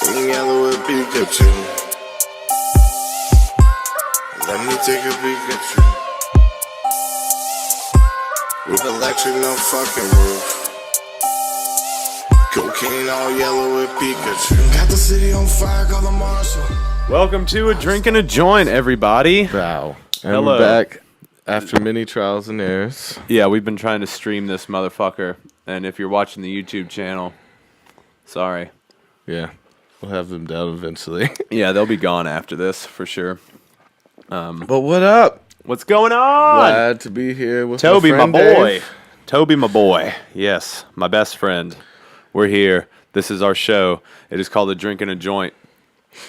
Green, yellow with Pikachu. Let me take a Pikachu. With electric, no fucking roof. Cocaine all yellow with Pikachu. Got the city on fire, call the marshal. Welcome to A Drink and a Joint, everybody. Wow. And Hello. we're back after many trials and errors. Yeah, we've been trying to stream this motherfucker, and if you're watching the YouTube channel, sorry. Yeah. We'll have them down eventually. Yeah, they'll be gone after this, for sure. But what up? What's going on? Glad to be here with Toby, my my friend boy. Dave. Toby, my boy. Yes, my best friend. We're here. This is our show. It is called A Drink and a Joint.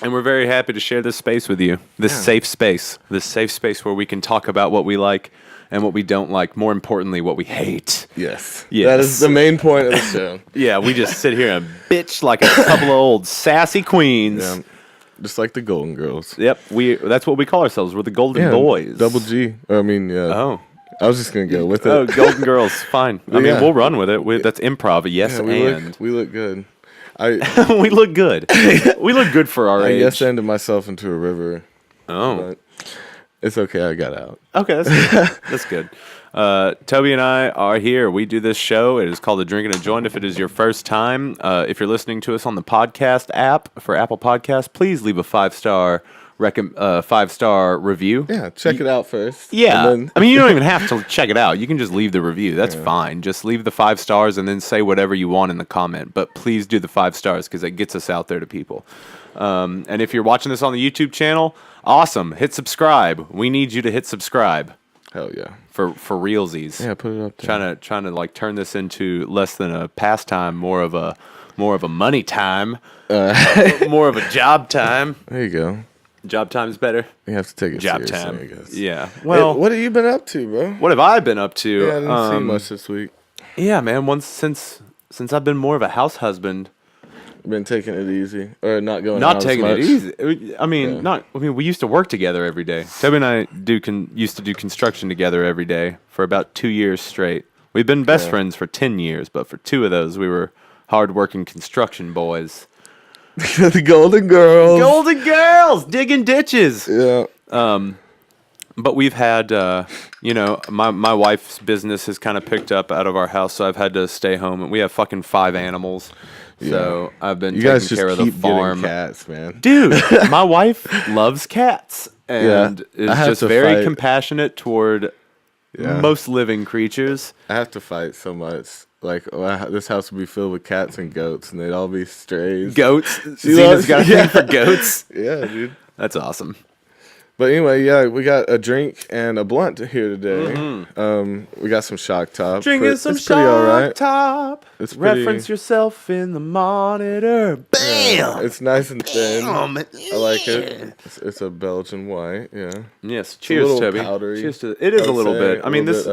And we're very happy to share this space with you. This safe space. This safe space where we can talk about what we like and what we don't like. More importantly, what we hate. Yes. Yes. That is the main point of the show. Yeah, we just sit here and bitch like a couple of old sassy queens. Yeah. Just like the Golden Girls. Yep, that's what we call ourselves. We're the Golden Yeah, Boys. Double G. I mean, yeah. Oh. I was just going to go with it. Oh, Golden Girls. Fine. I mean, Yeah. we'll run with it. That's improv. Yes, Yeah, and. we look good. We look good. We look good for our I age. yes-ended myself into a river. Oh. But it's okay. I got out. Okay, that's good. That's good. Toby and I are here. We do this show. It is called A Drink and a Joint. If it is your first time, if you're listening to us on the podcast app for Apple Podcasts, please leave a 5-star review. Yeah, check it out first. Yeah. And then, I mean, you don't even have to check it out. You can just leave the review. That's fine. Just leave the 5 stars and then say whatever you want in the comment. But please do the 5 stars because it gets us out there to people. And if you're watching this on the YouTube channel, awesome. Hit subscribe. We need you to hit subscribe. Hell yeah. For realsies. Yeah, put it up there. Trying to like turn this into less than a pastime, more of a money time. More of a job time. There you go. Job time is better. You have to take it Job seriously, time. I guess. Yeah. Well, Well, what have you been up to, bro? what have I been up to? Yeah, I didn't see much this week. Yeah, man. Since I've been more of a house husband, Been taking it easy, or not going. not out taking as it much. easy. I mean, Yeah. we used to work together every day. Toby and I used to do construction together every day for about 2 years straight. We've been best friends for 10 years, but for 2 of those, we were hard-working construction boys. The Golden Girls. Golden girls digging ditches. Yeah. But we've had, my wife's business has kind of picked up out of our house, so I've had to stay home. And we have fucking 5 animals, so I've been You guys taking just care of the keep farm. getting cats, man. Dude, my wife loves cats and I is have just to very fight. compassionate toward most living creatures. I have to fight so much. Like this house would be filled with cats and goats, and they'd all be strays. Goats. She Zena's loves- got a yeah. thing for goats. Yeah, dude. That's awesome. But anyway, yeah, we got a drink and a blunt here today. We got some Shock Top. Drinking some it's pretty all Shock right. Top. It's pretty- Reference yourself in the monitor. Bam! It's nice and thin. Bam! I like it. It's a Belgian white. Yeah. Yes. It's a Cheers, little Toby. powdery, Cheers to it is a I'd little say. bit. I mean, this.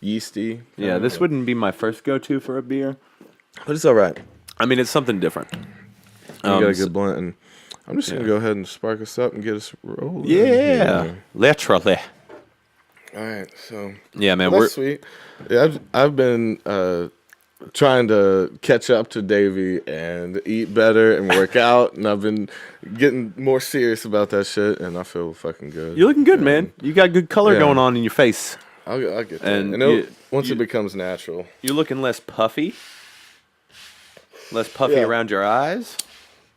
Yeasty. Yeah, this wouldn't be my first go-to for a beer. But it's all right. I mean, it's something different. You got a good blunt, and I'm just gonna go ahead and spark us up and get us rolling. Yeah, literally. All right. So. Yeah, man. That's sweet. Yeah, I've been trying to catch up to Davey and eat better and work out, and I've been getting more serious about that shit, and I feel fucking good. You're looking good, man. You got good color going on in your face. I'll get that. And And once it becomes natural. You're looking less puffy. Less puffy Yeah. around your eyes.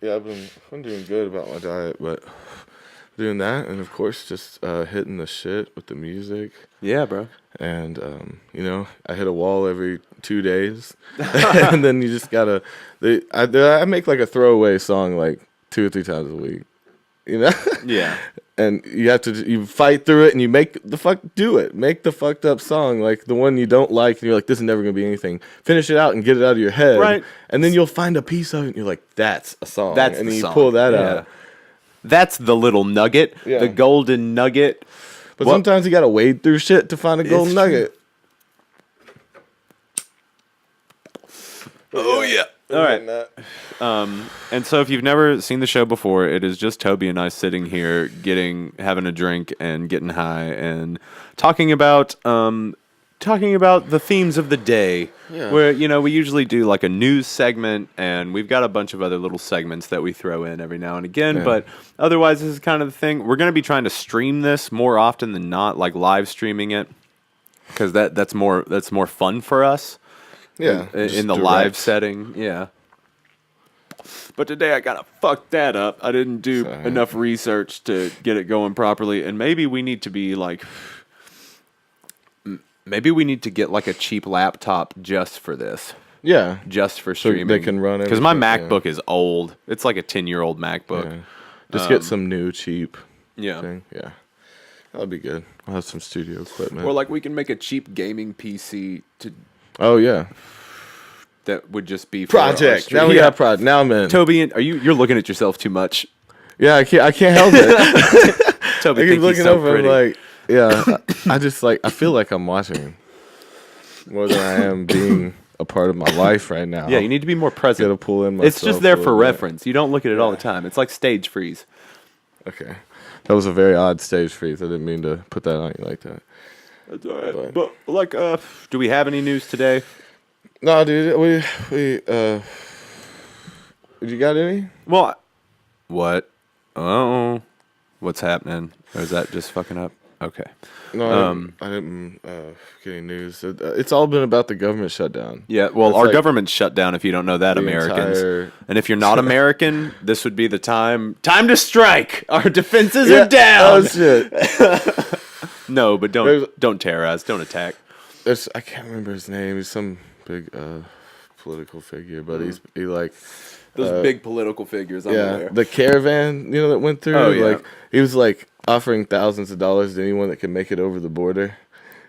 Yeah, I'm doing good about my diet, but doing that, and of course just hitting the shit with the music. Yeah, bro. And I hit a wall every 2 days, and then you just gotta. I make like a throwaway song like 2 or 3 times a week, Yeah. And you fight through it, and you make the fucked up song, like the one you don't like, and you're like, this is never gonna be anything. Finish it out and get it out of your head, Right. And then you'll find a piece of it, and you're like, that's a song. That's and the then you song. pull that Yeah. out. That's the little nugget. Yeah. The golden nugget. But sometimes you gotta wade through shit to find a golden It's nugget. Oh, yeah. All right. And so if you've never seen the show before, it is just Toby and I sitting here having a drink and getting high and talking about talking about the themes of the day. Yeah. Where, we usually do like a news segment, and we've got a bunch of other little segments that we throw in every now and again. Yeah. But otherwise, this is kind of the thing. We're going to be trying to stream this more often than not, like live streaming it, because that's more fun for us. Yeah. In the live setting. Yeah. But today I kind of fucked that up. I didn't do enough research to get it going properly, and maybe we need to be like. Maybe we need to get like a cheap laptop just for this. Yeah. Just for streaming. So they can run it. Because my MacBook is old. It's like a 10-year-old MacBook. Yeah. Just get some new cheap Yeah. Yeah. That'll be good. I'll have some studio equipment. Or like we can make a cheap gaming PC Oh, yeah. that would just be for our Project. stream. Now we got project. Now I'm in. Toby, you're looking at yourself too much. Yeah, I can't help it. Toby I keep thinks he's looking so over pretty. and like, yeah, I just like, I feel like I'm watching more than I am being a part of my life right now. Yeah, you need to be more present. Gotta pull in myself. It's just there a for little bit. reference. You don't look at it all the time. It's like stage freeze. Okay. That was a very odd stage freeze. I didn't mean to put that on you like that. That's all right. But like, do we have any news today? No, dude, you got any? Well, what? Oh, what's happening? Or is that just fucking up? Okay. No, I didn't get any news. It's all been about the government shutdown. Yeah, well, It's our like government's shut down if you don't know that, the Americans. entire- And if you're not American, this would be the time to strike. Our defenses Yeah. are down. Oh shit! No, but don't terrorize, don't attack. I can't remember his name. He's some big political figure, but he like Those big political figures, I'm aware. the caravan that went through. Oh, yeah. Like he was like offering thousands of dollars to anyone that can make it over the border.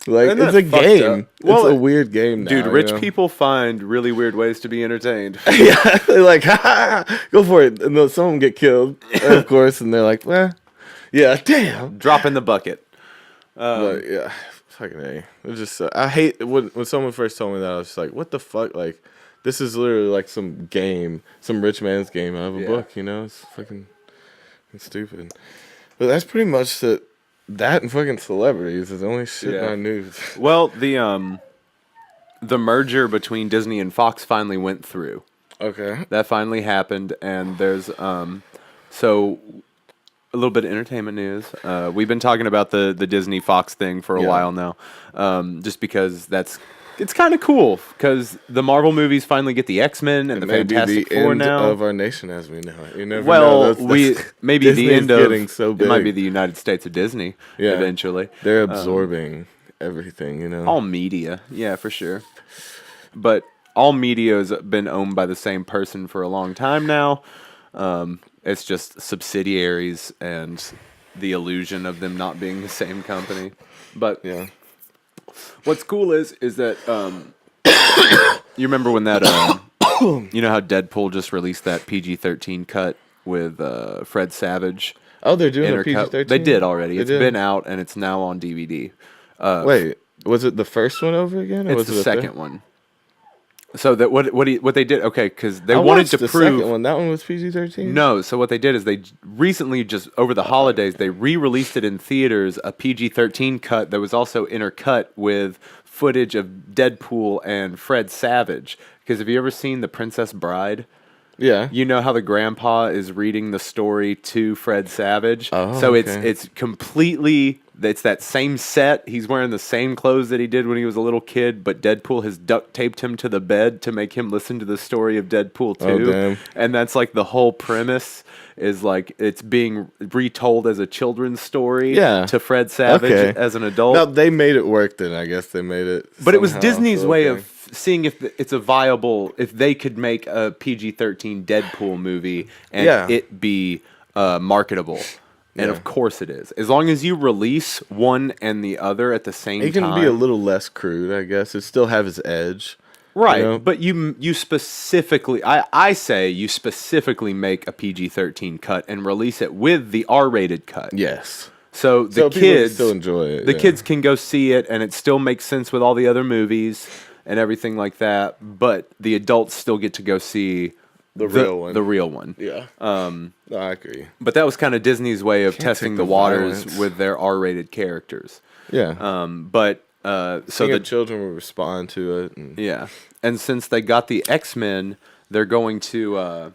Like Isn't it's that a fucked game. up? Well, it's a weird game now. Dude, rich people find really weird ways to be entertained. Yeah, they're like, ha, go for it. And then some of them get killed, of course, and they're like, well, yeah, damn. Drop in the bucket. But yeah, fucking A. It's just, I hate when someone first told me that, I was just like, what the fuck? Like, this is literally like some game, some rich man's game out of a book, It's fucking stupid. But that's pretty much that and fucking celebrities is the only shit in our news. Well, the merger between Disney and Fox finally went through. Okay. That finally happened, and there's so a little bit of entertainment news. We've been talking about the Disney Fox thing for a while now, just because it's kind of cool because the Marvel movies finally get the X-Men and the Fantastic Four end now. of our nation as we know it. You never Well, know. maybe Disney's the end of getting so it might be big. the United States of Disney eventually. They're absorbing everything, All media, yeah, for sure. But all media has been owned by the same person for a long time now. It's just subsidiaries and the illusion of them not being the same company. But yeah. what's cool is that you remember when that you know how Deadpool just released that PG-13 cut with Fred Savage? Oh, they're doing a intercut? PG-13? They did already. They It's did? been out and it's now on DVD. Wait, was it the first one over again? Or It's was the it second one. So that what they did? Okay, because they I wanted watched to the prove. second one. That one was PG-13? No, so what they did is they recently, just over the holidays, they re-released it in theaters, a PG-13 cut that was also intercut with footage of Deadpool and Fred Savage. Because have you ever seen The Princess Bride? Yeah. You know how the grandpa is reading the story to Fred Savage? Oh, so okay. it's completely, it's that same set. He's wearing the same clothes that he did when he was a little kid, but Deadpool has duct taped him to the bed to make him listen to the story of Deadpool 2. Oh, damn. And that's like the whole premise is like it's being retold as a children's story to Fred Savage as an adult. Now, they made it work then. I guess they made it But it was somehow, Disney's so way okay. of seeing if it's a viable, if they could make a PG-13 Deadpool movie and it be marketable. And of course it is. As long as you release one and the other at the same time. It can be a little less crude, I guess. It still have its edge. Right, you know? but you specifically, I say you specifically make a PG-13 cut and release it with the R-rated cut. Yes. So the people can kids still enjoy it. The kids can go see it, and it still makes sense with all the other movies and everything like that. But the adults still get to go see the real one. The real one. Yeah. No, I agree. But that was kind of Disney's way of testing take the the waters violence. with their R-rated characters. Yeah. But So the children will respond to it. And yeah, and since they got the X-Men, they're going to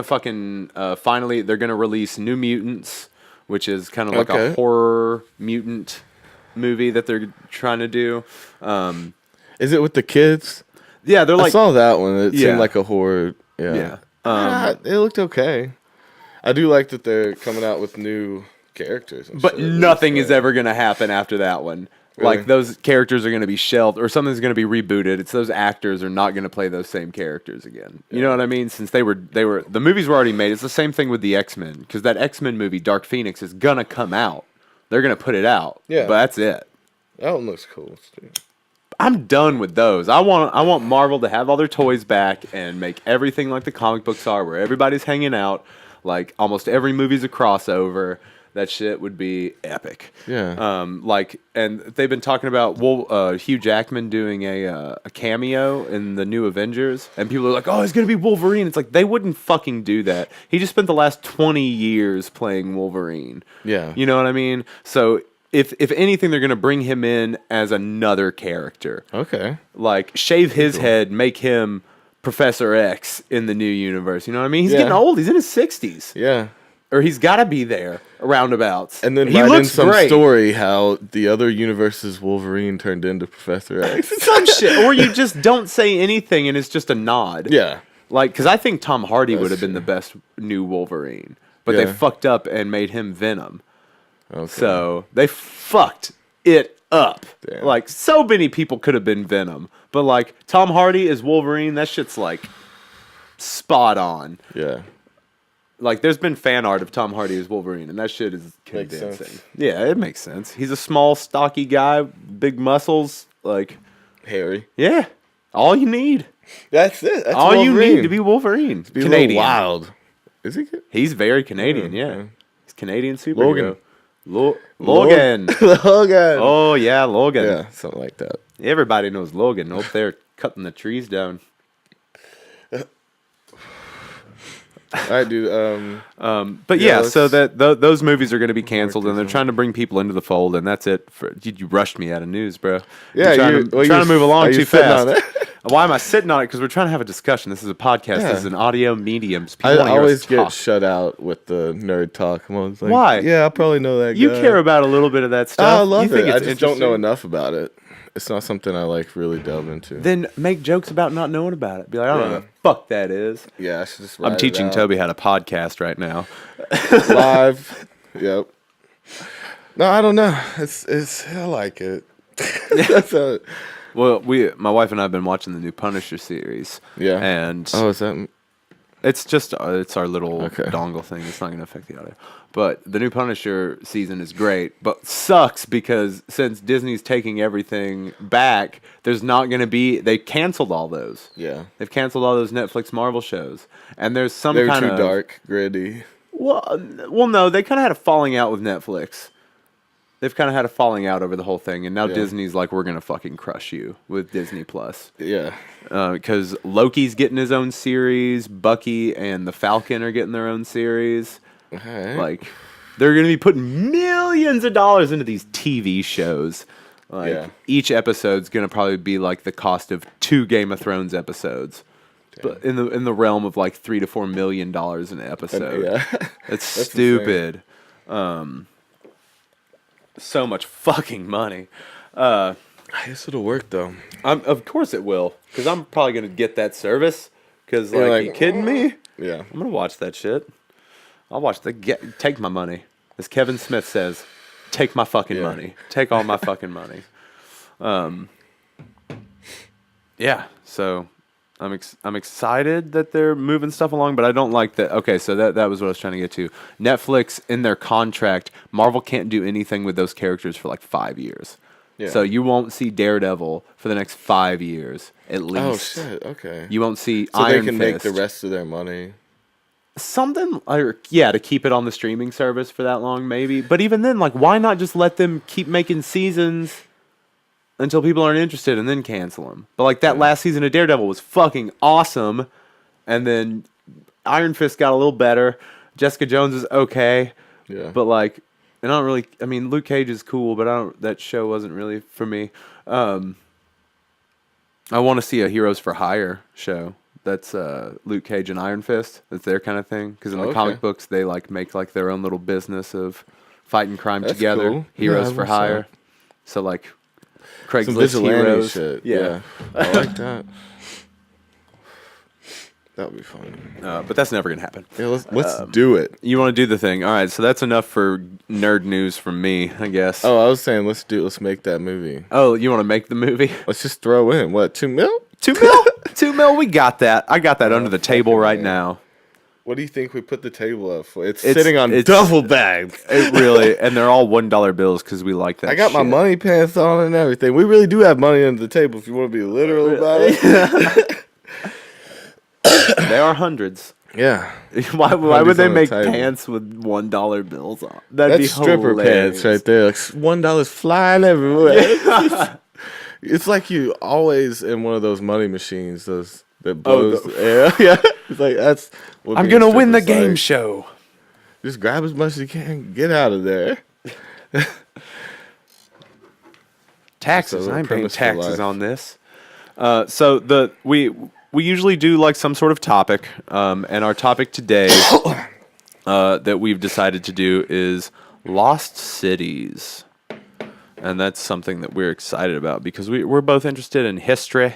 fucking finally they're gonna release New Mutants, which is kind of like a horror mutant movie that they're trying to do. Is it with the kids? Yeah, they're I saw that one. It seemed like a horror. Yeah. It looked okay. I do like that they're coming out with new characters. And but shit. nothing is ever going to happen after that one. Really? Like, those characters are going to be shelved, or something's going to be rebooted. It's those actors are not going to play those same characters again. You know what I mean? Since the movies were already made. It's the same thing with the X-Men, because that X-Men movie, Dark Phoenix, is going to come out. They're going to put it out. Yeah. But that's it. That one looks cool, too. I'm done with those. I want Marvel to have all their toys back and make everything like the comic books are, where everybody's hanging out. Like, almost every movie's a crossover. That shit would be epic. Yeah. And they've been talking about Hugh Jackman doing a cameo in the new Avengers, and people are like, "Oh, he's gonna be Wolverine." It's like, they wouldn't fucking do that. He just spent the last 20 years playing Wolverine. Yeah. You know what I mean? So if anything, they're gonna bring him in as another character. Okay. Like, shave his head, make him Professor X in the new universe. You know what I mean? He's getting old. He's in his 60s. Yeah. Or he's got to be there, roundabouts. And then he write in looks some great. story how the other universe's Wolverine turned into Professor X. Some shit. Or you just don't say anything and it's just a nod. Yeah. Like, because I think Tom Hardy would have been the best new Wolverine. But they fucked up and made him Venom. Okay. So they fucked it up. Damn. Like, so many people could have been Venom. But, like, Tom Hardy as Wolverine, that shit's, like, spot on. Yeah. Like, there's been fan art of Tom Hardy as Wolverine, and that shit is Makes convincing. sense. Yeah, it makes sense. He's a small, stocky guy, big muscles, like... Hairy. Yeah. All you need. That's it. That's all Wolverine. you need to be Wolverine. Be Canadian. Wild. Is he good? He's very Canadian, yeah. He's Canadian superhero. Logan. Logan. Logan. Oh, yeah, Logan. Yeah, something like that. Everybody knows Logan. Up there cutting the trees down. All right, dude. But yeah, so that those movies are going to be canceled, and they're trying to bring people into the fold, and that's it. You rushed me out of news, bro. Yeah, you're trying to move along too fast. On Why am I sitting on it? Because we're trying to have a discussion. This is a podcast. Yeah. This is an audio medium. I always get shut out with the nerd talk. I'm always like, why? Yeah, I probably know that guy. You care about a little bit of that stuff. I love it. I just don't know enough about it. It's not something I like really delve into. Then make jokes about not knowing about it. Be like, I don't know what the fuck that is. Yeah, I should just I'm teaching Toby how to podcast right now. Live. Yep. No, I don't know. It's I like it. That's a, well, my wife and I have been watching the new Punisher series. Yeah. And is that? It's just it's our little dongle thing. It's not going to affect the audio. But the new Punisher season is great, but sucks because since Disney's taking everything back, there's not going to be. They canceled all those. Yeah. They've canceled all those Netflix Marvel shows, and there's some They're kind too of dark, gritty. Well, no, they kind of had a falling out with Netflix. They've kind of had a falling out over the whole thing, and now Disney's like, we're gonna fucking crush you with Disney Plus. Yeah. Because Loki's getting his own series, Bucky and the Falcon are getting their own series. Okay. Like, they're gonna be putting millions of dollars into these TV shows. Like, each episode's gonna probably be like the cost of 2 Game of Thrones episodes. But in the realm of like $3 to $4 million an episode. That's stupid. So much fucking money. I guess it'll work though. Of course it will, because I'm probably gonna get that service. Because are you kidding me? Yeah, I'm gonna watch that shit. I'll watch take my money, as Kevin Smith says. Take my fucking money. Take all my fucking money. Yeah. So I'm excited that they're moving stuff along, but I don't like that. Okay, so that was what I was trying to get to. Netflix, in their contract, Marvel can't do anything with those characters for like 5 years. Yeah. So you won't see Daredevil for the next 5 years, at least. Oh, shit, okay. You won't see so Iron they can Fist. make the rest of their money. Something, to keep it on the streaming service for that long, maybe. But even then, like, why not just let them keep making seasons until people aren't interested and then cancel them? But, like, that last season of Daredevil was fucking awesome. And then Iron Fist got a little better. Jessica Jones is okay. Yeah. But, like, and I don't really. I mean, Luke Cage is cool, but I don't. That show wasn't really for me. I want to see a Heroes for Hire show. That's Luke Cage and Iron Fist. That's their kind of thing. Because in the comic books, they like make like their own little business of fighting crime together. Cool. Heroes for Hire. So like Some Craigslist vigilante heroes. shit. Yeah. I like that. That would be fun. But that's never gonna happen. Yeah, let's do it. You want to do the thing? All right. So that's enough for nerd news from me, I guess. Oh, I was saying let's make that movie. Oh, you want to make the movie? Let's just throw in what, $2 million? 2 mil? 2 mil? We got that. I got that under the table right now. What do you think we put the table up for? It's sitting on duffel bags. It really, and they're all $1 bills because we like that. I got my money pants on and everything. We really do have money under the table if you want to be literal about it. They are hundreds. Yeah. Why would they on the make table. pants with $1 bills on? That'd That's be stripper hilarious. pants right there. Like $1 flying everywhere. It's like you always in one of those money machines, those that blows the air. Yeah. It's like that's what I'm being gonna win the stripper's game like. show. Just grab as much as you can, get out of there. Taxes. So I ain't paying premise for taxes life. on this. So we usually do like some sort of topic, and our topic today that we've decided to do is lost cities, and that's something that we're excited about because we're both interested in history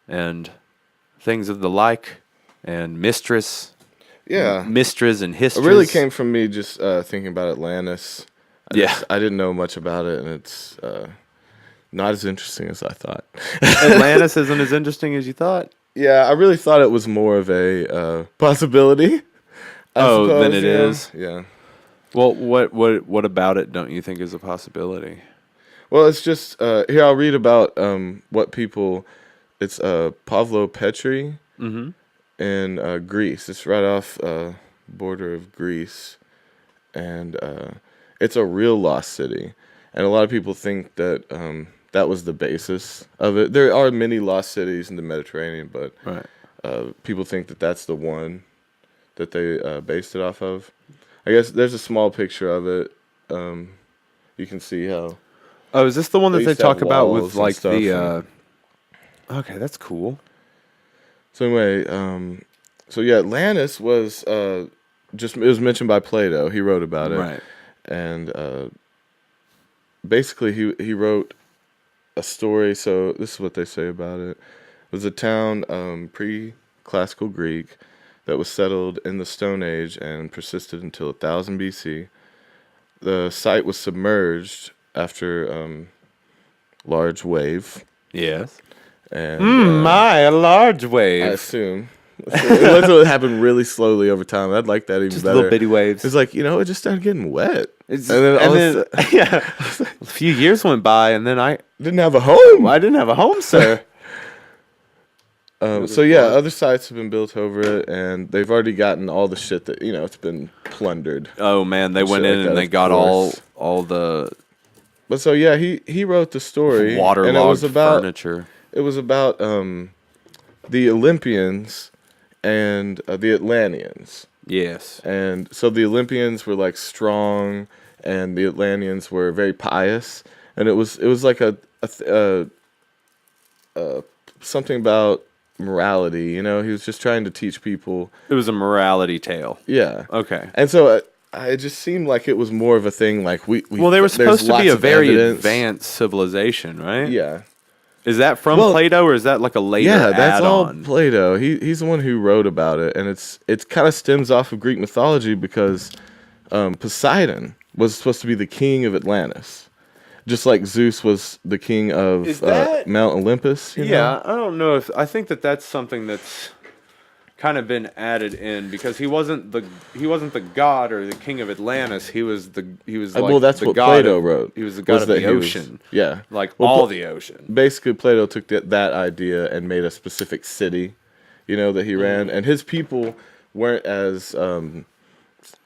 and things of the like, and mistress and history. It really came from me just thinking about Atlantis. I didn't know much about it, and it's not as interesting as I thought. Atlantis isn't as interesting as you thought. Yeah, I really thought it was more of a possibility. I suppose, than it is. Yeah. Well, what about it don't you think is a possibility? Well, it's just here. I'll read about what people. It's Pavlo Petri in Greece. It's right off border of Greece, and it's a real lost city. And a lot of people think that that was the basis of it. There are many lost cities in the Mediterranean, but people think that that's the one that they based it off of. I guess there's a small picture of it. You can see how. Oh, is this the one that they used to have talk about with walls and like stuff the? Okay, that's cool. So anyway, so yeah, Atlantis was it was mentioned by Plato. He wrote about it, Right. And basically he wrote a story. So this is what they say about it. It was a town pre-classical Greek that was settled in the Stone Age and persisted until 1000 BC. The site was submerged after large wave. Yes. And a large I wave. assume. It happened really slowly over time. I'd like that even Just better. little bitty waves. It's like, it just started getting wet. And then yeah, a few years went by, and then I didn't have a home. didn't have a home, sir. So yeah, other sites have been built over it, and they've already gotten all the shit that it's been plundered. Oh man, they went Shit in like and that, they of got course. all the But so yeah, he wrote the story, and it waterlogged was about furniture. it was about the Olympians and the Atlanteans. Yes. And so the Olympians were like strong, and the Atlanteans were very pious. And it was like a something about morality. He was just trying to teach people. It was a morality tale. Yeah. Okay. And so it just seemed like it was more of a thing. Like we Well, they were supposed to there's be lots a of very evidence. advanced civilization, right? Yeah. Is that from Well, Plato, or is that like a later Yeah, that's all add-on? Plato. He's the one who wrote about it, and it's kind of stems off of Greek mythology because Poseidon was supposed to be the king of Atlantis, just like Zeus was the king of Is that- Mount Olympus. you know? Yeah, I don't know if I think that's something that's kind of been added in because he wasn't the god or the king of Atlantis. He was like well, that's the what god Plato of- wrote. He was the god of that the he was- ocean. Yeah, Like Well, all the ocean. basically Plato took that idea and made a specific city, that he ran, and his people weren't as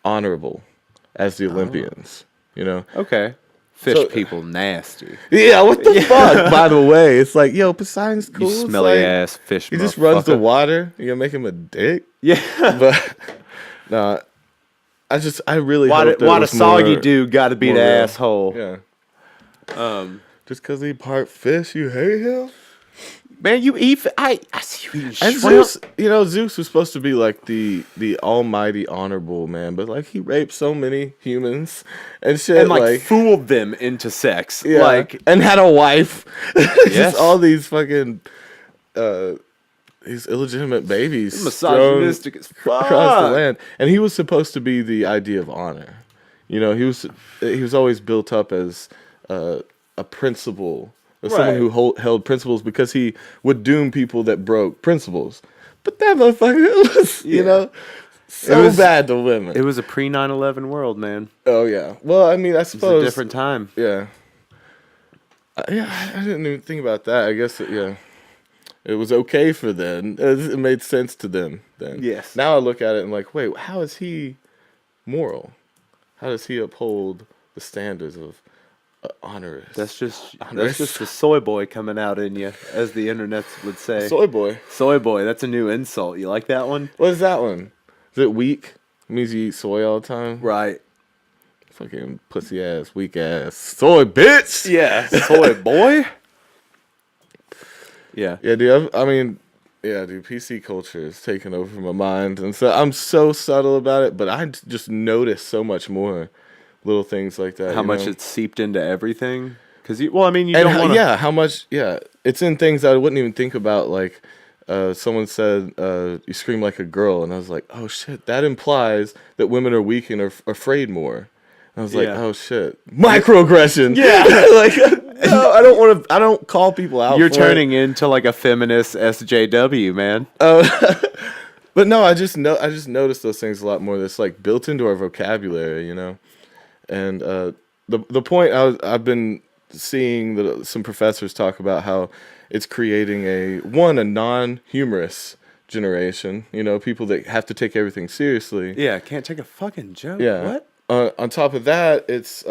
honorable as the Olympians. Okay. Fish So- people nasty. Yeah, what the fuck? By the way, it's like, Poseidon's cool. You It's smelly like, ass fish. He just runs the motherfucker. water. You gonna make him a dick? Yeah. But no, I really Why hope a soggy dude got to be the asshole? Yeah. Just because he part fish, you hate him? Man, you eat. I see you eating And shrimp. Zeus, Zeus was supposed to be like the almighty honorable man, but like he raped so many humans and shit, And like fooled them into sex. yeah, Like, and had a wife. Yes. Just all these fucking these illegitimate babies misogynistic as fuck. across the land. And he was supposed to be the idea of honor. He was always built up as a principle. As someone who held principles because he would doom people that broke principles. But that motherfucker was, so bad to women. It was a pre 9/11 world, man. Oh, yeah. Well, I mean, I suppose. It's a different time. Yeah. I didn't even think about that. I guess, it was okay for them. It made sense to them then. Yes. Now I look at it and like, wait, how is he moral? How does he uphold the standards of honorous? That's just the soy boy coming out in you, as the internet would say. Soy boy. Soy boy. That's a new insult. You like that one? What is that one? Is it weak? It means you eat soy all the time? Right. Fucking pussy ass, weak ass, soy bitch. Yeah. Soy boy. Yeah. Yeah, dude. Dude. PC culture is taking over my mind, and so I'm so subtle about it. But I just notice so much more little things like that. How much it's seeped into everything? Because you don't want to. Yeah, how much? Yeah, it's in things I wouldn't even think about. Like, someone said, "You scream like a girl," and I was like, "Oh shit!" That implies that women are weak and are afraid more. And I was like, "Oh shit!" Microaggression. Yeah. Like, no, I don't want to. I don't call people out. You're turning into like a feminist SJW, man. But no, I just noticed those things a lot more. That's like built into our vocabulary, And the point I've been seeing some professors talk about how it's creating a non-humorous generation. People that have to take everything seriously. Yeah, can't take a fucking joke. Yeah. What? On top of that, it's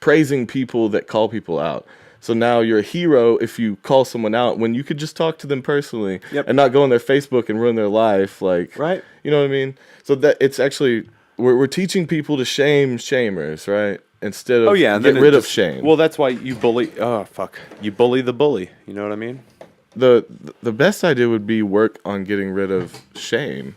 praising people that call people out. So now you're a hero if you call someone out when you could just talk to them personally and not go on their Facebook and ruin their life. Like, right? You know what I mean? So that it's actually we're teaching people to shame shamers, right? Instead of get rid of shame. Well, that's why you bully. Oh fuck! You bully the bully. You know what I mean? The best idea would be work on getting rid of shame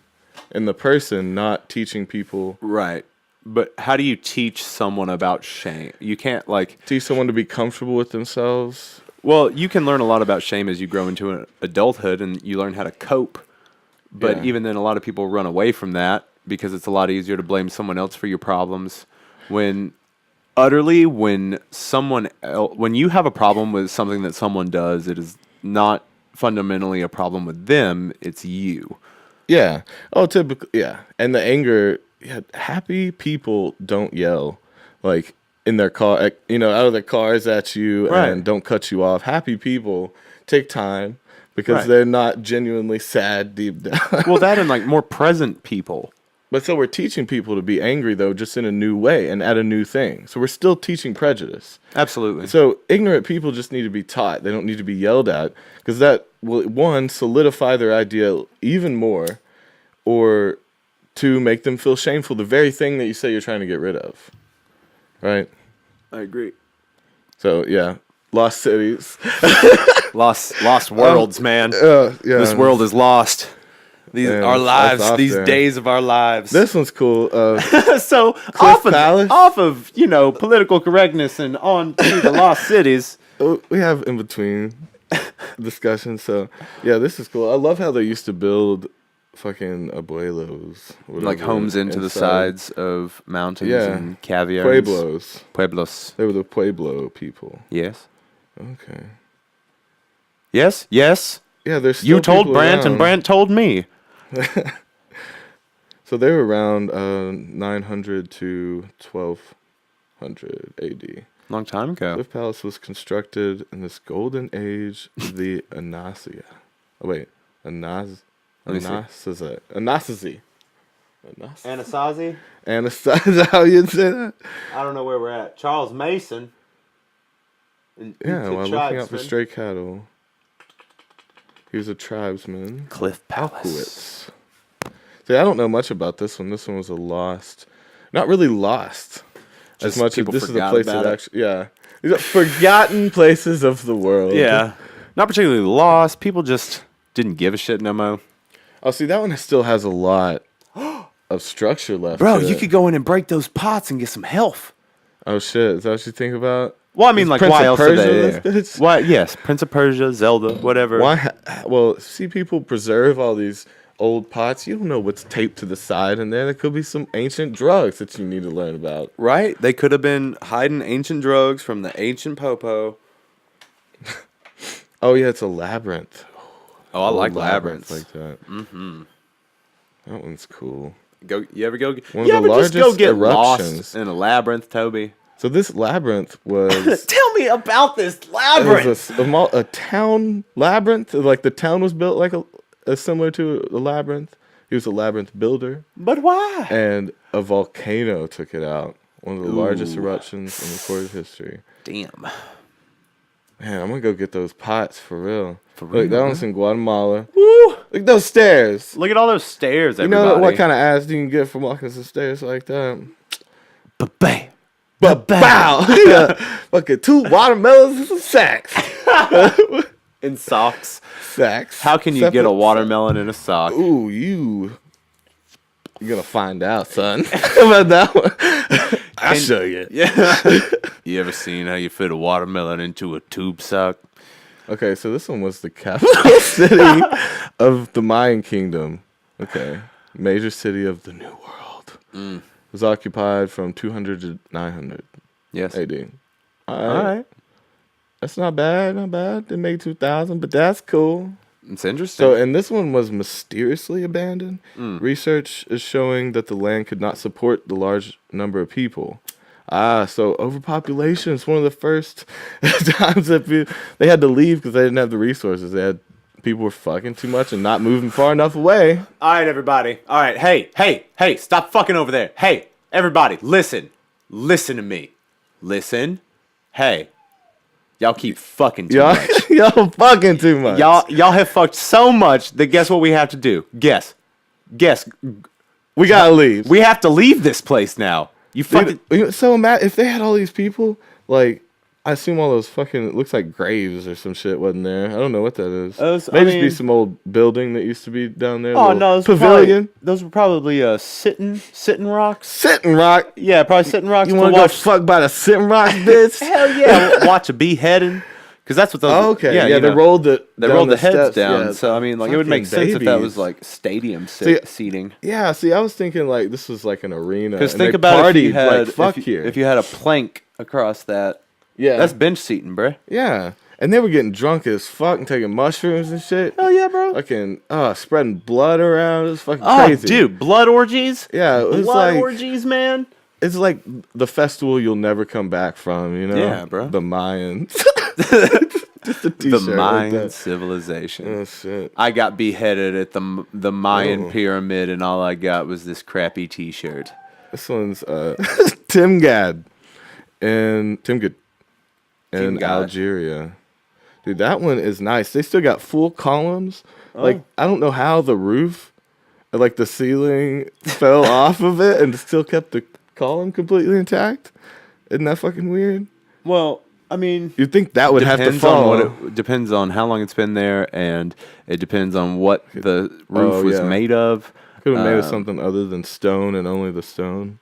in the person, not teaching people. Right. But how do you teach someone about shame? You can't teach someone to be comfortable with themselves. Well, you can learn a lot about shame as you grow into adulthood and you learn how to cope. But even then, a lot of people run away from that because it's a lot easier to blame someone else for your problems. When you have a problem with something that someone does, it is not fundamentally a problem with them, it's you. Yeah. Oh, typically, yeah. And the anger, happy people don't yell like in their car, out of their cars at you and don't cut you off. Happy people take time because they're not genuinely sad deep down. Well, that and more present people. But so we're teaching people to be angry, though, just in a new way and at a new thing. So we're still teaching prejudice. Absolutely. So ignorant people just need to be taught. They don't need to be yelled at because that will, one, solidify their idea even more, or two, make them feel shameful, the very thing that you say you're trying to get rid of. Right? I agree. So, yeah. Lost cities. Lost worlds, man. Yeah. This world is lost. Our lives, these days of our lives. This one's cool. So off of political correctness and on to the lost cities. We have in between discussions. So yeah, this is cool. I love how they used to build fucking abuelos, like homes into the sides of mountains and caviars. Pueblos. They were the Pueblo people. Yes. Okay. Yes. Yeah, there's still you told Brant around. And Brant told me. So they were around 900 to 1200 AD. Long time ago. Cliff Palace was constructed in this golden age of the Anasia. Oh wait, Anasazi. Anasazi? Anasazi, how you'd say that? I don't know where we're at. Charles Mason. While looking out for stray cattle. He was a tribesman. Cliff Palace. So See, I don't know much about this one. This one was not really lost, as Just much as people this is a forgot place about that it. actually, yeah, these are forgotten places of the world. Yeah. Not particularly lost. People just didn't give a shit no more. Oh, see, that one still has a lot of structure left. Bro, to you it. could go in and break those pots and get some health. Oh shit, is that what you think about? Well, I mean, Is like, Prince why of else Persia are they this there? bitch? Why? Yes, Prince of Persia, Zelda, whatever. Why? Well, see, people preserve all these old pots. You don't know what's taped to the side in there. There could be some ancient drugs that you need to learn about. Right? They could have been hiding ancient drugs from the ancient popo. Oh yeah, it's a labyrinth. Oh, I Old like labyrinths. like that. Mm-hmm. That one's cool. You ever go? One of You the ever just go largest get eruptions. lost in a labyrinth, Toby? So this labyrinth was Tell me about this it labyrinth. was a town labyrinth. Like the town was built like a similar to a labyrinth. He was a labyrinth builder, But why? and a volcano took it out. One of the largest Ooh. eruptions in recorded history. Damn. Man, I'm gonna go get those pots for real. For Look, real, that one's in Guatemala. Woo! Look at those stairs. Look at all those stairs, You everybody. know what kind of ass you can get from walking some stairs like that? Ba-bang. But bow! Yeah. Fucking 2 watermelons and some sacks. In socks. Sacks. How can you get a watermelon in a sock? Ooh, you're gonna find out, son. About that one. I'll show you. Yeah. You ever seen how you fit a watermelon into a tube sock? Okay, so this one was the capital city of the Mayan kingdom. Okay. Major city of the New World. It was occupied from 200 to 900 Yes. AD. All right. That's not bad, not bad. They made 2000, but that's cool. It's interesting. So, and this one was mysteriously abandoned. Research is showing that the land could not support the large number of people. So overpopulation is one of the first times that they had to leave because they didn't have the resources. People were fucking too much and not moving far enough away. All right, everybody. All right. Hey, stop fucking over there. Hey, everybody, listen. Listen to me. Listen. Hey. Y'all keep fucking too much. Y'all fucking too much. Y'all have fucked so much that guess what we have to do? Guess. We gotta leave. We have to leave this place now. You fucking... So imagine if they had all these people, like, I assume all those fucking, it looks like graves or some shit wasn't there. I don't know what that is. Maybe just be some old building that used to be down there. Oh, no. Pavilion. Those were probably sitting rocks. Sitting rock. Yeah, probably sitting rocks. You want to go fuck by the sitting rock, bitch? Hell yeah. Watch a beheading. Because that's what those... Oh, okay. Yeah, you they know, rolled the heads steps, down. yeah. So, I mean, like, it would make Fucking sense if that babies. was, like, stadium seating. Yeah, see, I was thinking, like, this was like an arena. Because and think they about if you partied, had... like, fuck here. If you had a plank across that... Yeah. That's bench seating, bruh. Yeah. And they were getting drunk as fuck and taking mushrooms and shit. Hell yeah, bro. Fucking, spreading blood around. It was fucking Oh, crazy. dude, blood orgies? Yeah, it was Blood like, orgies, man. it's like the festival you'll never come back from, you know? Yeah, bro. The Mayans. Just a The t-shirt like Mayan that. civilization. Oh, shit. I got beheaded at the Mayan Oh. pyramid, and all I got was this crappy T-shirt. This one's Timgad. Timgad. In Timgad. Algeria. Dude, that one is nice. They still got full columns. Like, I don't know how the roof, like the ceiling fell off of it and still kept the column completely intact. Isn't that fucking weird? Well, I mean, You'd think that would have to depends fall. on what it depends on how long it's been there, and it depends on what the roof was yeah. made of. Could have made it something other than stone and only the stone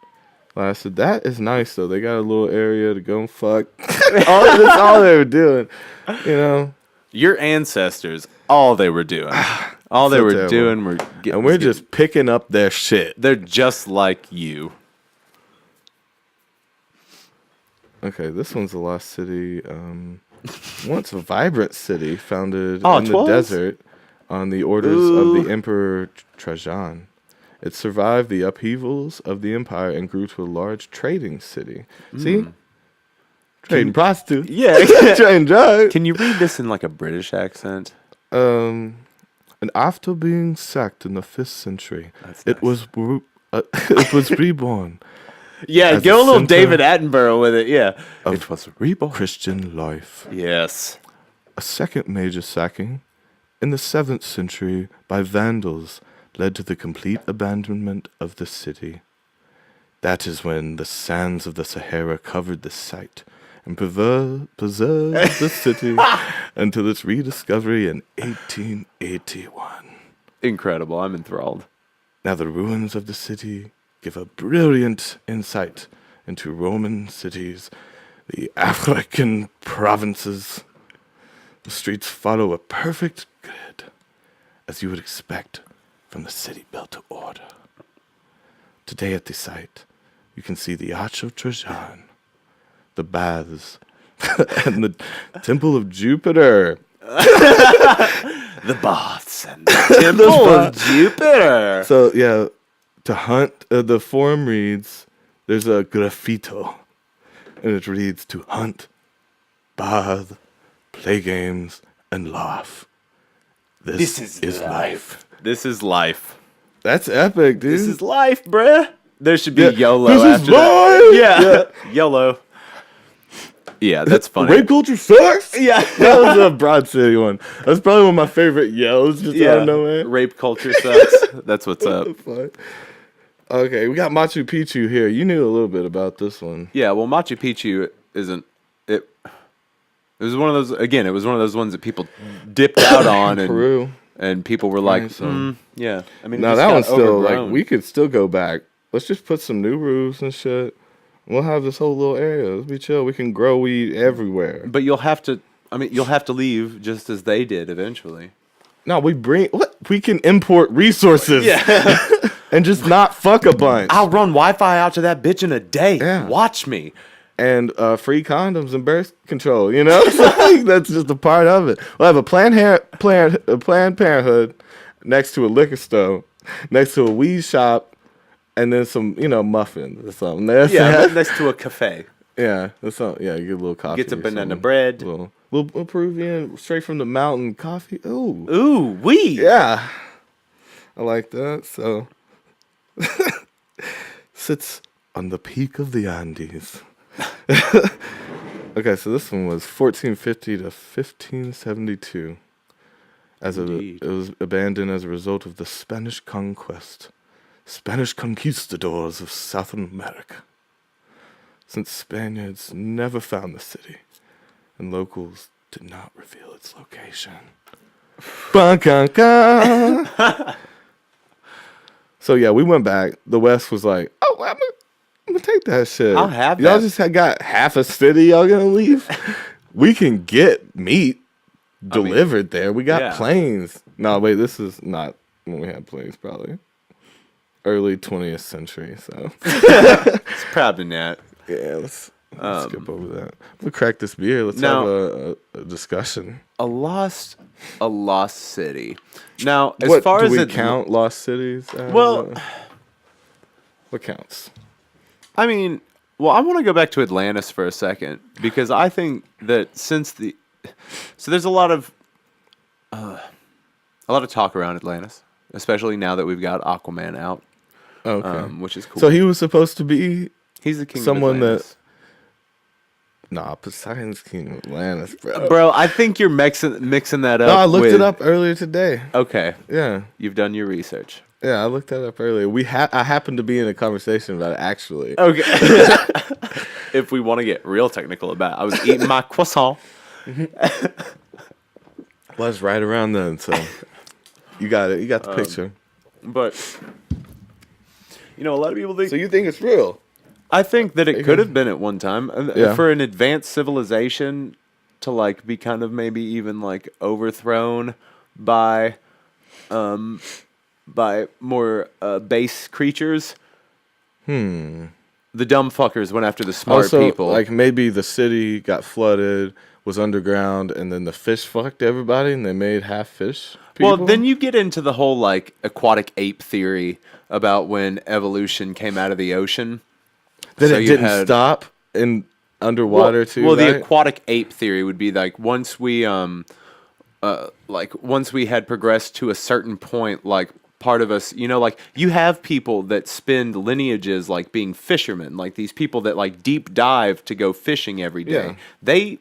lasted. That is nice, though. They got a little area to go and fuck. That's all they were doing, you know? Your ancestors, all they were doing, all they So were terrible. doing were getting. And we're just picking up their shit. They're just like you. Okay, this one's a lost city. Once a vibrant city founded Oh, in the 'twas? desert on the orders of the Emperor Trajan. It survived the upheavals of the empire and grew to a large trading city. See? Trading prostitutes. Yeah. Trading drugs. Can you read this in like a British accent? And after being sacked in the 5th century, That's it nice. it was reborn. Yeah, As go a a little center David Attenborough with it. Yeah, of it was reborn. Christian life. Yes. A second major sacking in the 7th century by Vandals led to the complete abandonment of the city. That is when the sands of the Sahara covered the site and preserved the city until its rediscovery in 1881. Incredible. I'm enthralled. Now the ruins of the city give a brilliant insight into Roman cities, the African provinces. The streets follow a perfect grid, as you would expect from the city built to order. Today at the site, you can see the Arch of Trajan, the baths, and the Temple of Jupiter. The baths and the Temple of Jupiter. So, yeah, to hunt, the forum reads, there's a graffito, and it reads, to hunt, bathe, play games, and laugh. This is life. This is life. That's epic, dude. This is life, bruh. There should be YOLO this after is life. that. Yeah. YOLO. Yeah, that's funny. Rape culture sucks. Yeah. That was a Broad City one. That's probably one of my favorite yells. Just out of nowhere. Rape culture sucks. That's what's up. What the fuck? Okay, we got Machu Picchu here. You knew a little bit about this one. Yeah, well, Machu Picchu isn't it. It was one of those. Again, it was one of those ones that people dipped out on, and Peru. And people were like, so. yeah. I mean, No, that one's still like we could still go back. Let's just put some new roofs and shit. We'll have this whole little area. Let's be chill. We can grow weed everywhere. But you'll have to. I mean, you'll have to leave just as they did eventually. No, we can import resources. Yeah. And just not fuck a bunch. I'll run Wi-Fi out to that bitch in a day. Yeah. Watch me. And free condoms and birth control, you know? That's just a part of it. We'll have a Planned Parenthood next to a liquor store, next to a weed shop, and then some, muffins or something. Next to a cafe. Yeah, that's something. Yeah, you get a little coffee. Get some banana bread. Little Peruvian, straight from the mountain coffee. Ooh, weed. Yeah. I like that. So, sits on the peak of the Andes. Okay, so this one was 1450 to 1572. It was abandoned as a result of the Spanish conquest. Spanish conquistadors of South America. Since Spaniards never found the city, and locals did not reveal its location. So yeah, we went back. The West was like, "Oh, I'm gonna take that shit. I'll have that. Y'all just got half a city. Y'all gonna leave? We can get meat delivered there. We got planes. No, wait, this is not when we had planes. Probably early 20th century. So it's probably not. Yeah, let's skip over that. We'll crack this beer. Let's have a discussion. A lost city. Now, as What, far do as we it count lost cities? Well, what counts? I mean, I want to go back to Atlantis for a second because I think that so there's a lot of talk around Atlantis, especially now that we've got Aquaman out. Okay, which is cool. So he was supposed to be. He's the king someone of Atlantis. Poseidon's king of Atlantis, bro. Bro, I think you're mixing that up. No, I looked it up earlier today. Okay. Yeah. You've done your research. Yeah, I looked that up earlier. I happened to be in a conversation about it, actually. Okay. If we want to get real technical about it, I was eating my croissant. Well, it's right around then, so you got it. You got the picture. But, a lot of people think... So you think it's real? I think that it could have been at one time. Yeah. For an advanced civilization to, be kind of maybe even, overthrown by more base creatures. The dumb fuckers went after the smart people. Maybe the city got flooded, was underground, and then the fish fucked everybody, and they made half fish people. Well, then you get into the whole, aquatic ape theory about when evolution came out of the oceon. Then it didn't stop in underwater too. Well, right? the aquatic ape theory would be once we once we had progressed to a certain point, part of us, you have people that spend lineages being fishermen, these people that deep dive to go fishing every day. Yeah. They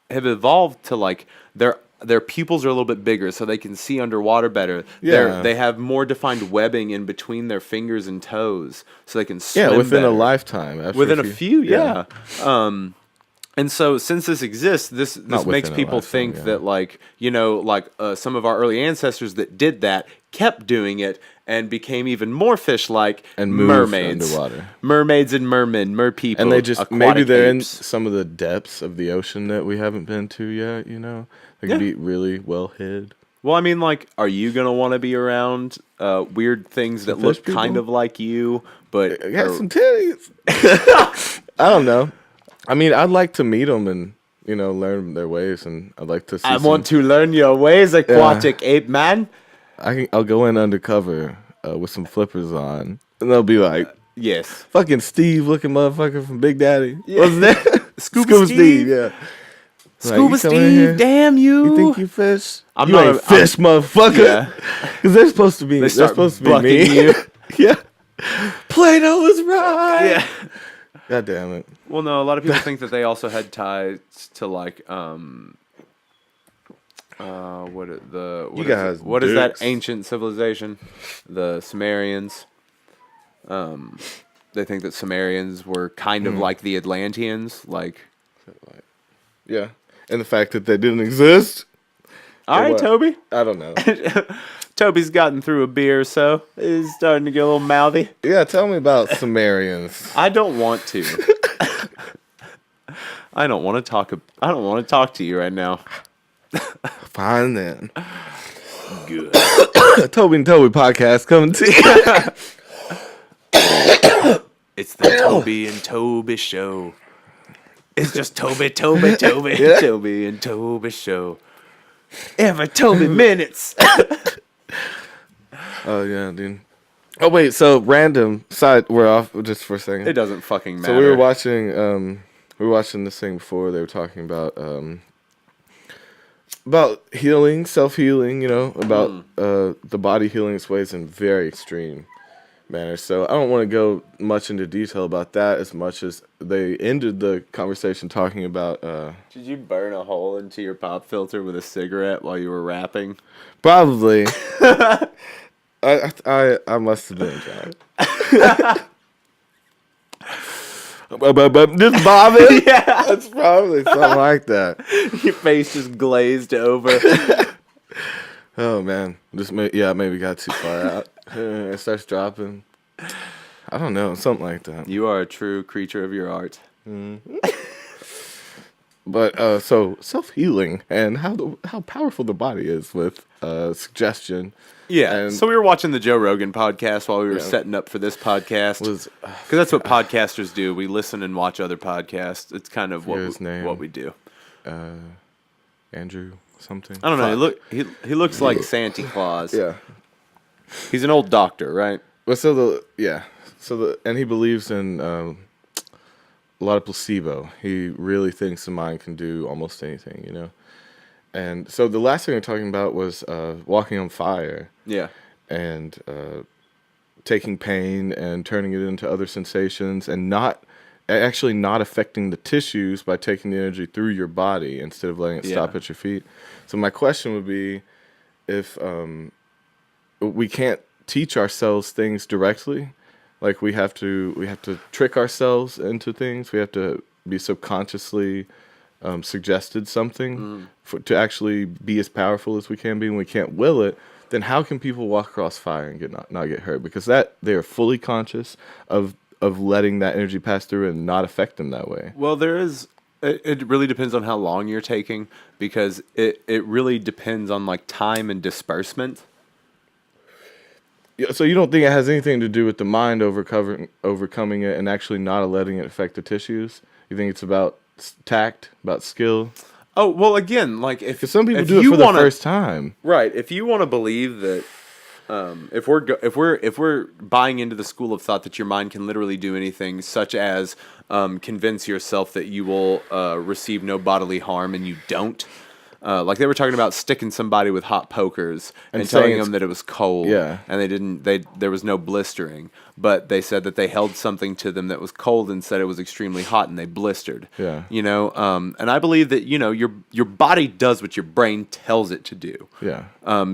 have evolved to their their pupils are a little bit bigger, so they can see underwater better. Yeah. They have more defined webbing in between their fingers and toes, so they can swim within better. a lifetime. After Within a few, yeah. And so, since this exists, this Not makes within a people lifetime, think yeah. that, like, some of our early ancestors that did that kept doing it and became even more fish-like And moved mermaids, underwater. mermaids and mermen, merpeople, And they just aquatic maybe they're in apes. some of the depths of the ocean that we haven't been to yet. You know, they can Yeah. be really well hid. Well, I mean, like, are you gonna want to be around weird things that look fish kind people? of like you, but I got are- some titties. I don't know. I mean, I'd like to meet them and learn their ways, and I'd like to see. want to learn your ways, aquatic ape man. I'll go in undercover with some flippers on, and they'll be like, Yes, "Fucking Steve, looking motherfucker from Big Daddy." Yeah. What's that? Scuba Steve? Yeah. Scuba you come in here, Steve, damn you! You think you fish? I'm you not ain't a- fish, motherfucker. Yeah. Because they're supposed to be. They They're start supposed to be bucking me. you. Yeah. Plato was right. Yeah. God damn it. Well, no, a lot of people think that they also had ties to what guys is that dicks. ancient civilization? The Sumerians. They think that Sumerians were kind of like the Atlanteans, like. Yeah. And the fact that they didn't exist. All right, what? Toby. I don't know. Toby's gotten through a beer, so he's starting to get a little mouthy. Yeah, tell me about Sumerians. I don't want to. I don't want to talk to you right now. Fine then. Good. Toby and Toby podcast coming to you. It's the Toby and Toby show. It's just Toby, Toby, Toby, Yeah. Toby and Toby show. Every Toby minutes. Oh yeah, dude. Oh wait, so random side. We're off just for a second. It doesn't fucking matter. So we were watching. This thing before. They were talking about healing, self healing. About the body healing its ways in very extreme manners. So I don't want to go much into detail about that as much as they ended the conversation talking about. Did you burn a hole into your pop filter with a cigarette while you were rapping? Probably. I must have been drunk. But just bobbing? Yeah. That's probably something like that. Your face just glazed over. Oh man, maybe got too far out. It starts dropping. I don't know, something like that. You are a true creature of your art. But so self healing and how powerful the body is with suggestion. Yeah. And- So we were watching the Joe Rogan podcast while we were Yeah. setting up for this podcast. Was Because that's what podcasters do. We listen and watch other podcasts. It's kind of His name. what we do. Andrew something? I don't know. He looks like Santa Claus. Yeah. He's an old doctor, right? But and he believes in a lot of placebo. He really thinks the mind can do almost anything, And so the last thing we were talking about was walking on fire Yeah. and taking pain and turning it into other sensations and not affecting the tissues by taking the energy through your body instead of letting it stop Yeah. at your feet. So my question would be if we can't teach ourselves things directly. Like we have to trick ourselves into things. We have to be subconsciously suggested something to actually be as powerful as we can be, and we can't will it. Then how can people walk across fire and not get hurt? Because they are fully conscious of letting that energy pass through and not affect them that way. Well, it really depends on how long you're taking, because it really depends on like time and disbursement. Yeah, so you don't think it has anything to do with the mind overcoming it and actually not letting it affect the tissues? You think it's about tact, about skill? Oh, well, again, like Because some people if do it you for the wanna- first time. Right. If you want to believe that, if we're buying into the school of thought that your mind can literally do anything, such as convince yourself that you will receive no bodily harm and you don't, Like they were talking about sticking somebody with hot pokers and saying telling them that it was cold. Yeah. And there was no blistering. But they said that they held something to them that was cold and said it was extremely hot and they blistered. Yeah. And I believe that, your body does what your brain tells it to do. Yeah.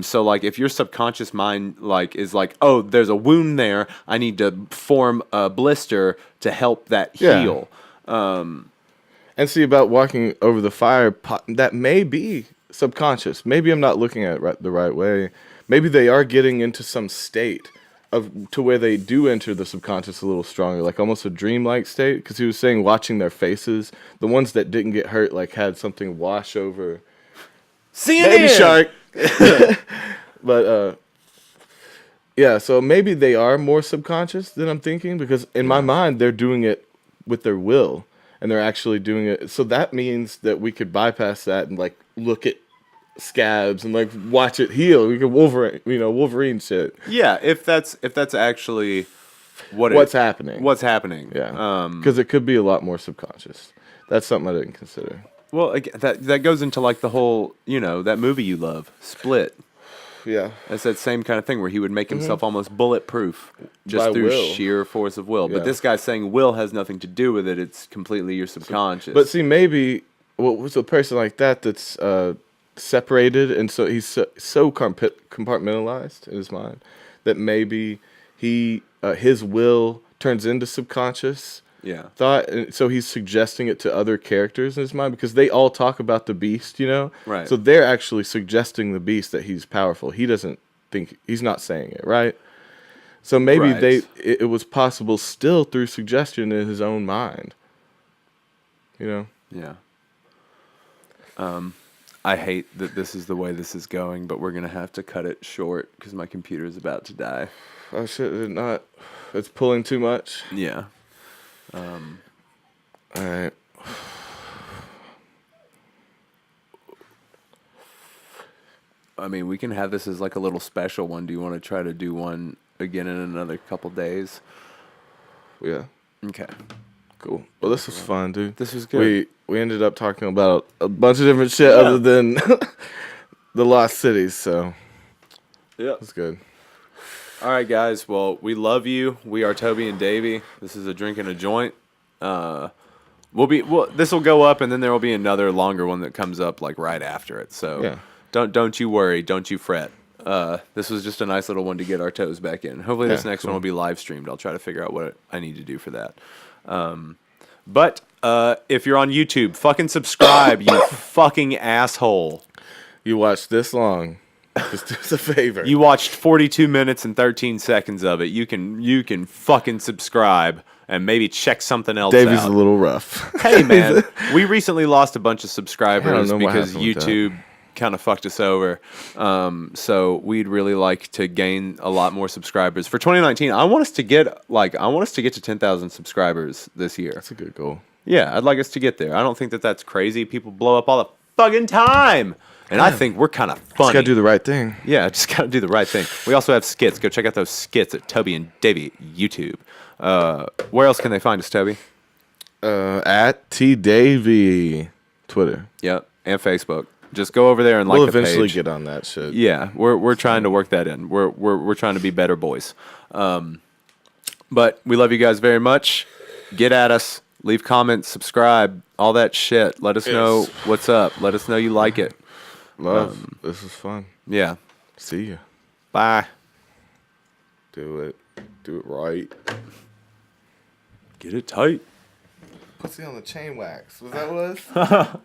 So like if your subconscious mind like is like, oh, there's a wound there, I need to form a blister to help that heal. And see, about walking over the fire, that may be subconscious. Maybe I'm not looking at it the right way. Maybe they are getting into some state to where they do enter the subconscious a little stronger, like almost a dreamlike state. Because he was saying watching their faces, the ones that didn't get hurt, like had something wash over. CNN! Baby shark! But, yeah, so maybe they are more subconscious than I'm thinking, because in my mind, they're doing it with their will. And they're actually doing it. So that means that we could bypass that and like look at scabs and like watch it heal. We could Wolverine shit. Yeah, if that's actually What's happening. What's happening? Yeah. Because it could be a lot more subconscious. That's something I didn't consider. Well, again, that goes into like the whole, that movie you love, Split. Yeah. That's that same kind of thing where he would make himself almost bulletproof just By through will. sheer force of will. Yeah. But this guy's saying will has nothing to do with it. It's completely your subconscious. But see, maybe what was a person like that's separated, and so he's so compartmentalized in his mind that maybe his will turns into subconscious thought, and so he's suggesting it to other characters in his mind because they all talk about the beast, Right. So they're actually suggesting the beast that he's powerful. He doesn't think he's not saying it, right? So maybe Right. it was possible still through suggestion in his own mind. Yeah. I hate that this is the way this is going, but we're gonna have to cut it short because my computer is about to die. Oh shit! It's pulling too much. Yeah. All right. I mean, we can have this as like a little special one. Do you want to try to do one again in another couple days? Yeah. Okay. Cool. Well, this was fun, dude. This was good. We ended up talking about a bunch of different shit other than the lost cities. So Yeah. it's good. All right, guys. Well, we love you. We are Toby and Davey. This is a drink and a joint. This will go up, and then there will be another longer one that comes up like right after it. So Yeah. don't you worry. Don't you fret. This was just a nice little one to get our toes back in. Hopefully, this next one will be live streamed. I'll try to figure out what I need to do for that. But if you're on YouTube, fucking subscribe, you fucking asshole. You watched this long. Just do us a favor. You watched 42 minutes and 13 seconds of it. You can fucking subscribe and maybe check something else Davey's out. a little rough. Hey, man. We recently lost a bunch of subscribers know what because happened with that. YouTube kind of fucked us over. So we'd really like to gain a lot more subscribers. For 2019, I want us to get to 10,000 subscribers this year. That's a good goal. Yeah, I'd like us to get there. I don't think that that's crazy. People blow up all the fucking time. And I think we're kind of funny. Just gotta do the right thing. Yeah, just gotta do the right thing. We also have skits. Go check out those skits at Toby and Davey YouTube. Where else can they find us, Toby? At T Davey, Twitter. Yep, and Facebook. Just go over there and We'll like the page. eventually get on that shit. Yeah, we're trying to work that in. We're trying to be better boys. But we love you guys very much. Get at us. Leave comments. Subscribe. All that shit. Let us know what's up. Let us know you like it. Love. This was fun. Yeah. See ya. Bye. Do it. Do it right. Get it tight. Pussy on the chain wax. Was that what it was?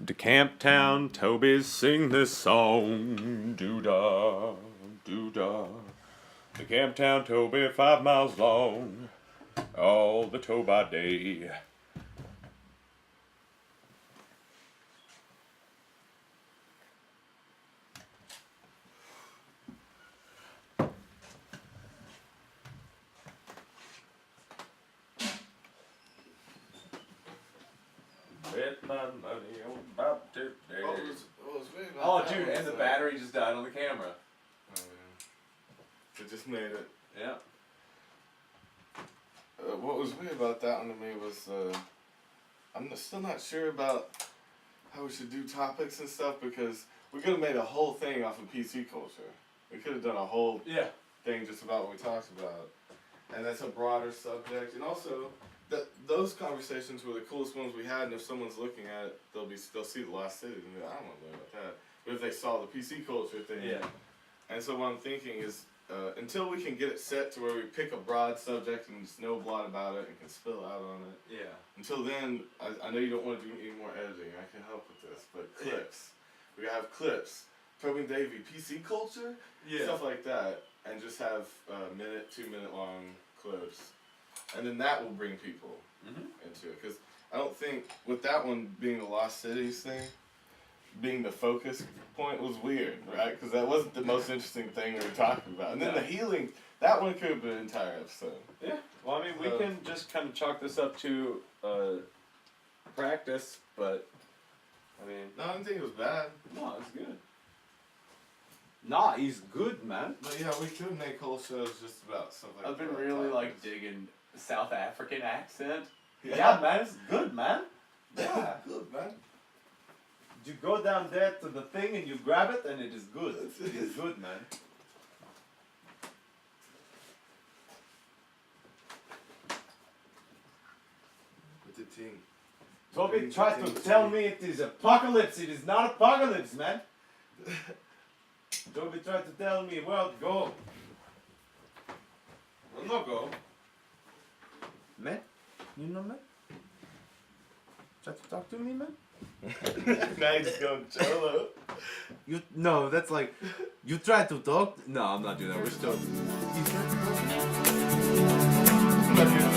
To Camptown, Toby, sing this song. Doo-dah, doo-dah. To Camptown, Toby, 5 miles long. All the tow by day. Bet my money on about today. What was weird about Oh, that dude, one and the was, battery just died on the camera. Oh, yeah. It just made it. Yeah. What was weird about that one to me was I'm still not sure about how we should do topics and stuff because we could have made a whole thing off of PC culture. We could have done a whole thing just about what we talked about. And that's a broader subject. And also, those conversations were the coolest ones we had. And if someone's looking at it, they'll see the Lost City and be like, I don't want to learn about that. But if they saw the PC culture thing, and so what I'm thinking is, until we can get it set to where we pick a broad subject and just know a lot about it and can spill out on it. Yeah. Until then, I know you don't want to do any more editing. I can help with this, but clips. We have clips. Toby and Davey, PC culture, stuff like that, and just have 2-minute long clips, and then that will bring people into it. Because I don't think with that one being the Lost Cities thing, being the focus point was weird, right? Because that wasn't the most interesting thing we were talking about. And then the healing, that one could have been an entire episode. Yeah. Well, I mean, we can just kind of chalk this up to practice, but I mean. No, I didn't think it was bad. No, it's good. Nah, he's good, man. But yeah, we could make whole shows just about stuff like that. I've been really digging South African accent. Yeah, man, it's good, man. Yeah. Good, man. You go down there to the thing and you grab it and it is good. It is good, man. With the team. Toby tried to tell me it is apocalypse. It is not apocalypse, man. Toby tried to tell me, well, go. Well, no go. Man? You know man? Try to talk to me, man? Now he's going Cholo. No, that's like, you try to talk. No, I'm not doing that. We're still. I'm not doing